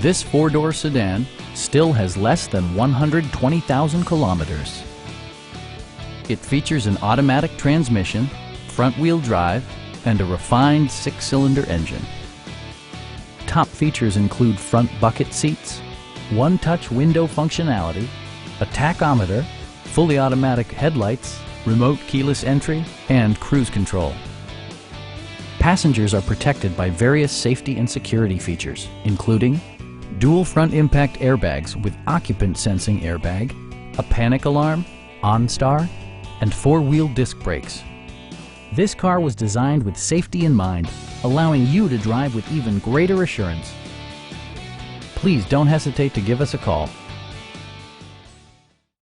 This four-door sedan still has less than 120,000 kilometers. It features an automatic transmission, front-wheel drive, and a refined six-cylinder engine. Top features include front bucket seats, one-touch window functionality, a tachometer, fully automatic headlights, remote keyless entry, and cruise control. Passengers are protected by various safety and security features, including dual front impact airbags with occupant sensing airbag, a panic alarm, OnStar, and four-wheel disc brakes. This car was designed with safety in mind, allowing you to drive with even greater assurance. Please don't hesitate to give us a call.